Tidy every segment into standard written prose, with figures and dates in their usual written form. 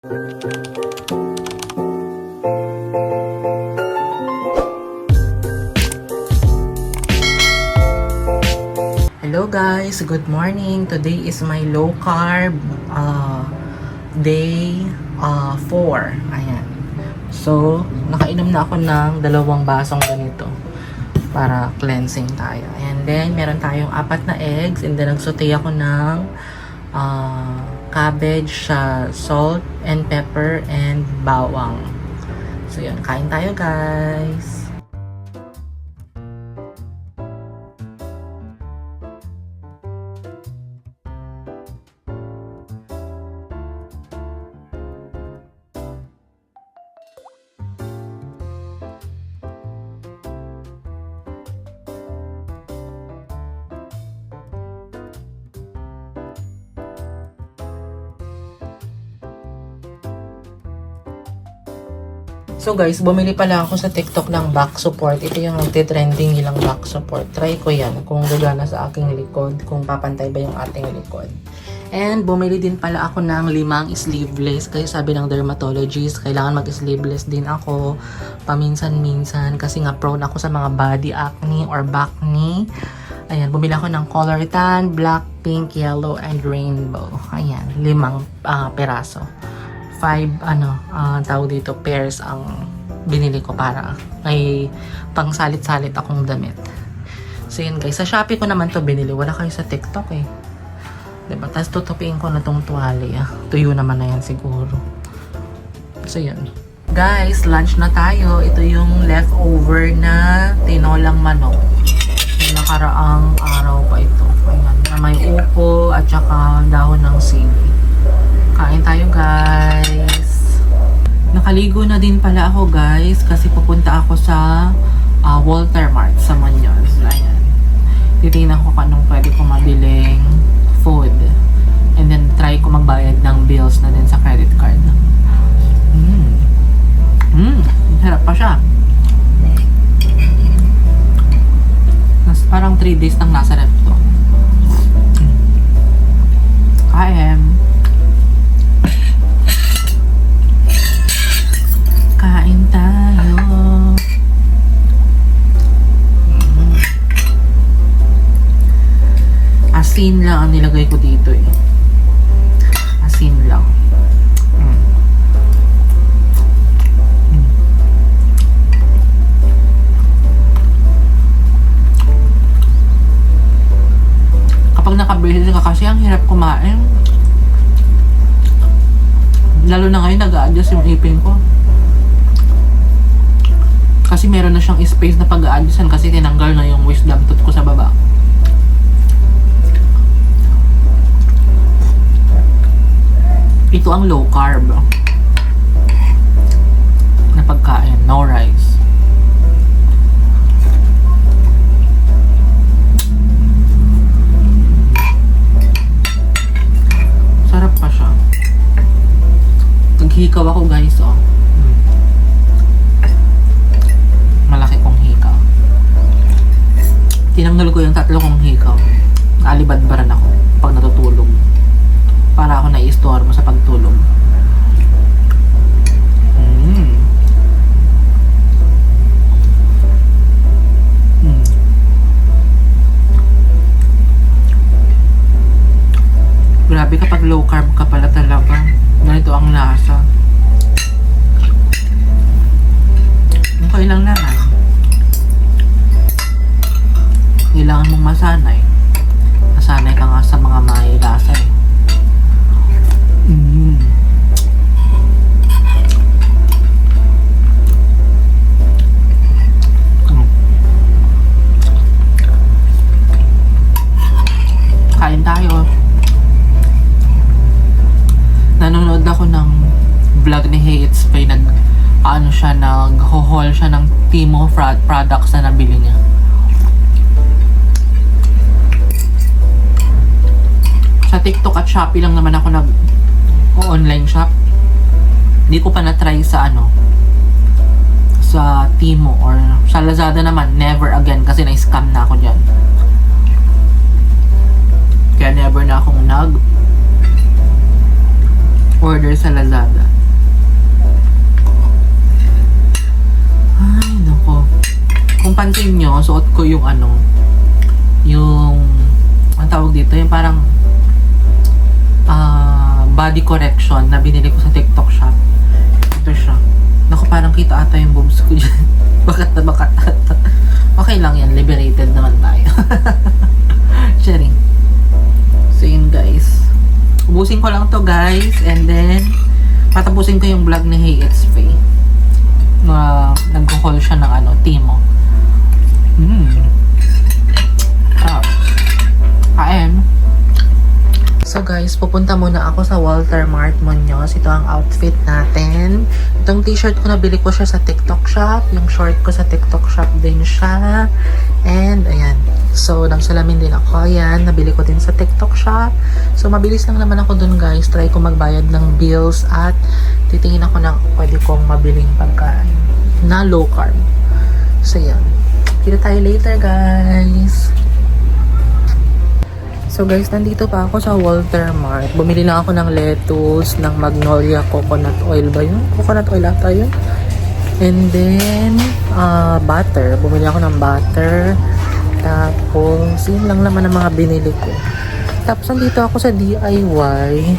Hello guys, good morning. Today is my low carb day 4. Ayan. So, nakainom na ako ng 2 basong ganito para cleansing tayo. And then, meron tayong 4 na eggs and then nagsaute ako ng cabbage, salt and pepper and bawang. So, yun. Kain tayo guys. So guys, bumili pala ako sa TikTok ng back support. Ito yung nagtitrending nilang back support. Try ko yan kung gagana sa aking likod, kung papantay ba yung ating likod. And bumili din pala ako ng 5 sleeveless. Kasi sabi ng dermatologist, kailangan mag-sleeveless din ako paminsan-minsan. Kasi nga prone ako sa mga body acne or back knee. Ayan, bumili ako ng color tan, black, pink, yellow, and rainbow. Ayan, 5 peraso. 5 tawag dito pairs ang binili ko para may pang salit-salit akong damit. So yun guys, sa Shopee ko naman to binili, wala kayo sa TikTok eh, diba? Tapos tutupiin ko na tong tuwalya, tuyo naman na yan siguro. So yun guys, lunch na tayo. Ito yung leftover na tinolang manok, yung nakaraang araw pa ito. Ayan, na may upo at saka dahon ng sili. Kain tayo guys. Nakaligo na din pala ako guys kasi pupunta ako sa Walter Mart sa Muñoz. Ayan. Titingnan ko kung anong pwede ko mabiling food. And then try ko magbayad ng bills na din sa credit card. Harap pa siya. Parang 3 days nang nasa rep to. Kain tayo. Asin lang ang nilagay ko dito eh. Asin lang. Kapag nakabili ka kasi ang hirap kumain. Lalo na ngayon nag-a-adjust yung ipin ko. Kasi meron na siyang space na pag-a-adjustan kasi tinanggal na yung wisdom tooth ko sa baba. Ito ang low carb na pagkain, no rice. Sarap pa siya. Naghikaw ako guys, oh. Malaki kong hikaw. Tinanggal ko yung 3 kong hikaw. Alibadbaran ako pag natutulog. Para ako nai-istorbo sa pagtulog. Grabe kapag low carb ka pala talaga. Ganito ang lasa. Okay lang naman. Kailangan mong masanay. Masanay ka nga sa mga may lasa eh. Kain tayo. Nanonood ako ng vlog ni Hey It's Pay. Nag-haul siya ng Timo products na nabili niya. Sa TikTok at Shopee lang naman ako nag-online shop. Hindi ko pa na-try sa sa Timo or sa Lazada naman. Never again kasi na-scam na ako dyan. Kaya never na akong order sa Lazada. napansin nyo, suot ko yung ang tawag dito, yung parang body correction na binili ko sa TikTok shop. Ito siya. Naku, parang kita ata yung boobs ko dyan. Bakat na bakat ata. Okay lang yan, liberated naman tayo. Sharing. So yun guys. Ubusin ko lang to guys, and then patapusin ko yung vlog ni Hey It's Faye. Nag-call siya ng Timo. Kain. So guys, pupunta muna ako sa Walter Mart Muñoz. Ito ang outfit natin. Itong t-shirt ko, nabili ko siya sa TikTok shop. Yung short ko sa TikTok shop din siya. And ayan. So, nagsalamin din ako. Ayan, nabili ko din sa TikTok shop. So, mabilis lang naman ako dun guys. Try ko magbayad ng bills at titingin ako ng pwede kong mabiling pagkain na low carb. So, yan. Kita tayo later guys. So guys, nandito pa ako sa Walter Mart. Bumili lang ako ng lettuce, ng Magnolia coconut oil ba yun? Coconut oil ata yun. And then, butter. Bumili ako ng butter. Tapos, yun lang naman ang mga binili ko. Tapos, nandito ako sa DIY.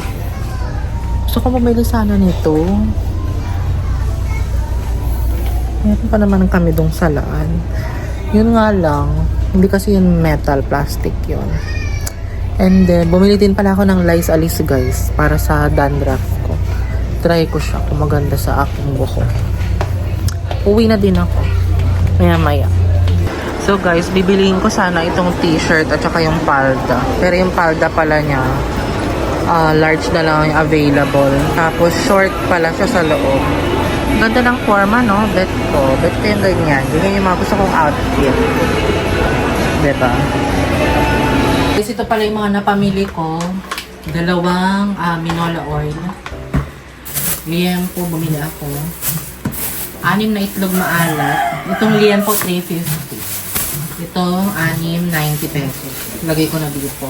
Gusto ko bumili sana nito. Meron pa naman kami dong salaan. Yun nga lang, hindi kasi yun metal, plastic yun. And then, bumili din pala ako ng Lice Alice guys, para sa dandruff ko. Try ko siya kung maganda sa aking buhok. Uwi na din ako. Maya-maya. So guys, bibiliin ko sana itong t-shirt at saka yung palda. Pero yung palda pala niya, large na lang yung available. Tapos short pala siya sa loob. Ganda ng forma, no? Bet ko yung ganyan. Ganyan yung mga gusto kong outfit. Diba? Guys, ito pala yung mga napamili ko. Dalawang minola oil. Liempo, bumili ako. 6 na itlog maalat. Itong liempo, 350. Ito, 6, 90 pesos. Lagay ko na dito.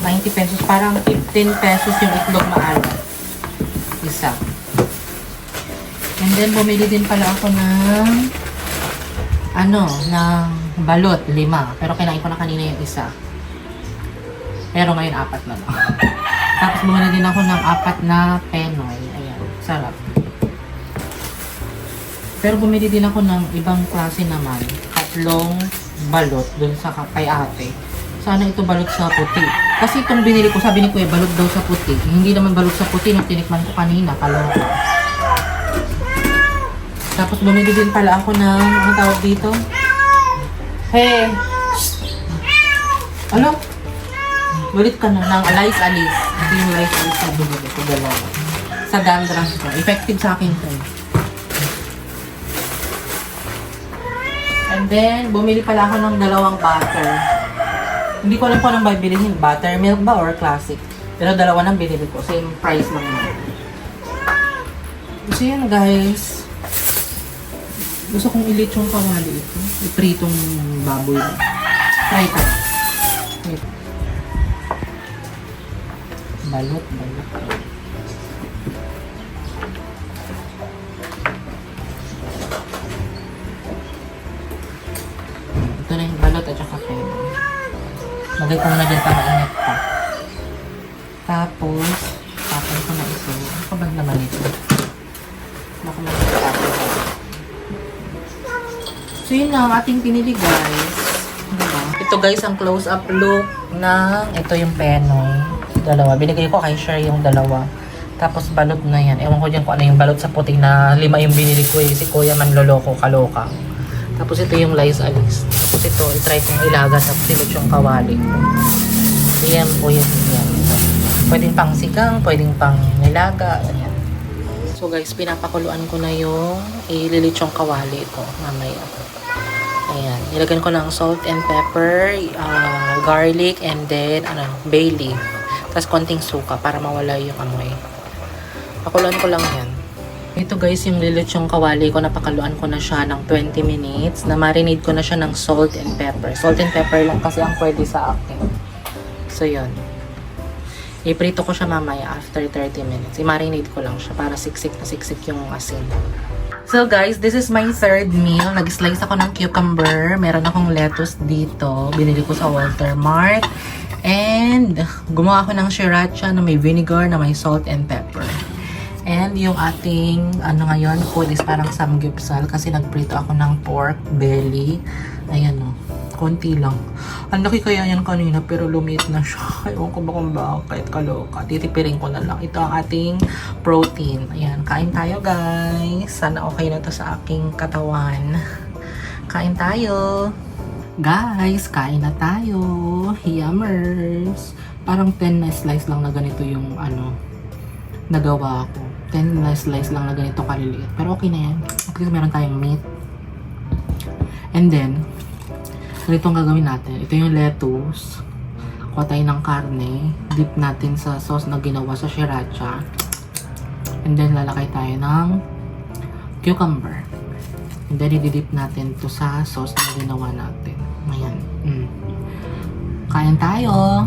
90 pesos. Parang 15 pesos yung itlog maalat. Isa. And then, bumili din pala ako ng ng balot, 5. Pero kinain ko na kanina yung isa. Pero ngayon 4 na lang. Tapos bumili din ako ng 4 na penoy. Ayan, sarap. Pero bumili din ako ng ibang klase naman. 3 balot dun sa kay ate. Sana ito balot sa puti. Kasi itong binili ko, sabi ni Kuya, balot daw sa puti. Hindi naman balot sa puti nung tinikman ko kanina. Kaloka. Tapos bumili din pala ako ng, anong tawag dito? Hey! Ano? Balit ka na ng Lice Alice. Ito yung Lice Alice na binili ko, dalawa. Sa dandruff ko. Effective sa akin to. And then, bumili pala ako ng 2 butter. Hindi ko alam kung anong bibilihin. Buttermilk ba or classic? Pero 2 nang binili ko. Same price lang naman. So yun guys. Gusto kong ilit yung kawali ito. Ipritong baboy. Try ko. Wait. Balot. Ito na yung balot at saka peno. Lagay ko na dyan para init pa. Tapos, tapon ko na ito. Ano ka ba naman ito? Baka mag-tapon. So yun na ang ating pinili guys. Diba? Ito guys ang close-up look ng ito yung penoy. 2. Binigay ko kay Sher yung 2. Tapos balot na yan. Ewan ko dyan kung ano yung balot sa puti na 5 yung binili ko eh. Si Kuya manloloko, kaloka. Tapos ito yung Lice Alice. Tapos ito, itry kong ilaga tapos silot yung kawali ko. Yan po yun. Yan. Pwedeng pang sigang, pwedeng pang nilaga. Yan. So guys, pinapakuluan ko na yung ililit yung kawali ko. Mamaya. Ayan. Nilagyan ko ng salt and pepper, garlic, and then bay leaf. Tapos konting suka para mawala yung amoy. Pakuluan ko lang yan. Ito guys, yung lilitsong kawali ko, napakaluan ko na siya ng 20 minutes. Na-marinate ko na siya ng salt and pepper. Salt and pepper lang kasi ang pwede sa akin. So, yun. Iprito ko siya mamaya after 30 minutes. I-marinate ko lang siya para siksik na siksik yung asin. So guys, this is my third meal. Nag-slice ako ng cucumber. Meron akong lettuce dito. Binili ko sa Walter Mart. And gumawa ako ng sriracha na may vinegar, na may salt and pepper. And yung ating, ngayon, food is parang samgyeopsal kasi nagprito ako ng pork belly. Ayan o, konti lang. Ang laki kaya yan kanina pero lumit na siya. Ewan ko ba kung bakit, kaloka. Titipirin ko na lang. Ito ang ating protein. Ayan, kain tayo guys. Sana okay na to sa aking katawan. Kain tayo. Guys, kain na tayo. Yummers. Parang 10 na slice lang na ganito yung nagawa ko. 10 na slice lang na ganito kaliliit. Pero okay na yan. Kasi meron tayong meat. And then, ganito ang gagawin natin. Ito yung lettuce. Kuha tayo ng karne. Dip natin sa sauce na ginawa sa sriracha. And then, lalakay tayo ng cucumber. And then, ididip natin to sa sauce na ginawa natin. Ayan. Kain tayo.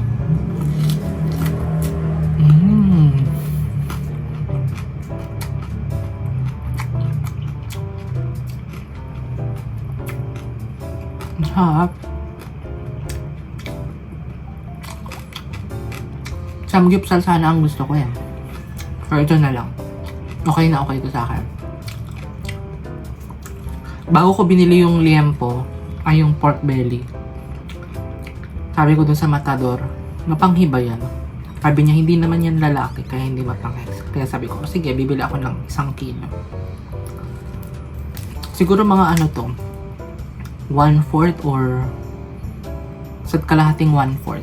Sarap. Samgyeopsal sana ang gusto ko yan. Pero ito na lang. Okay na okay ito sa akin. Bago ko binili yung liempo, ay yung pork belly. Sabi ko dun sa matador, mapanghiba yan. Sabi niya, hindi naman yan lalaki, kaya hindi mapanghes. Kaya sabi ko, sige, bibili ako ng 1 kilo. Siguro mga to, 1/4 or sa kalahating 1/4.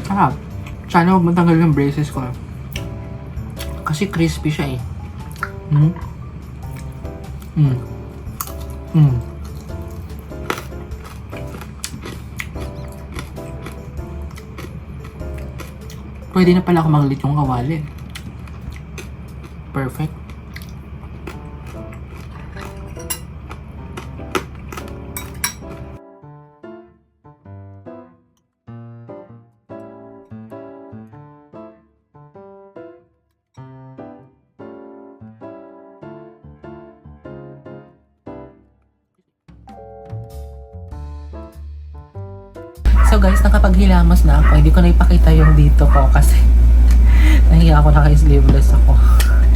Sarap. Sana huwag matanggal yung braces ko. Kasi crispy siya eh. Pwede na pala ako maglit yung kawali. Perfect. So guys, nakapaghilamos na ako. Hindi ko na ipakita yung dito ko kasi nahiya ako, naka-sleeveless ako.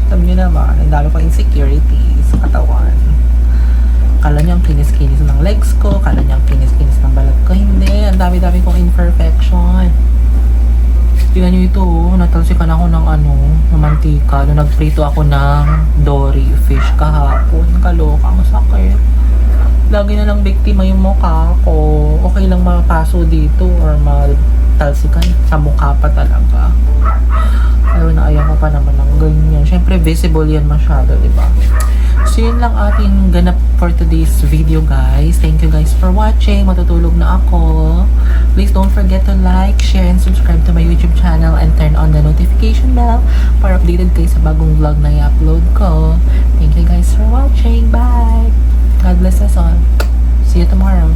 Alam nyo naman, ang dami ko insecurities sa katawan. Kala nyo ang kinis-kinis ng legs ko, kala nyo ang kinis-kinis ng balat ko. Hindi, ang dami-dami kong imperfection. Tingnan nyo ito, natalsikan ako ng ng mantika. Nung nagprito ako ng dory fish kahapon. Kaloka, ang sakit. Lagi na lang biktima yung mukha ko. Okay lang mapaso dito or matalsikan sa mukha pa talaga. Ayaw na ayaw ko pa naman ng ganyan. Siyempre visible yan masyado, diba? So yun lang ating ganap for today's video guys. Thank you guys for watching. Matutulog na ako. Please don't forget to like, share, and subscribe to my YouTube channel and turn on the notification bell para updated kayo sa bagong vlog na i-upload ko. Thank you guys for watching. Bye! God bless us all. See you tomorrow.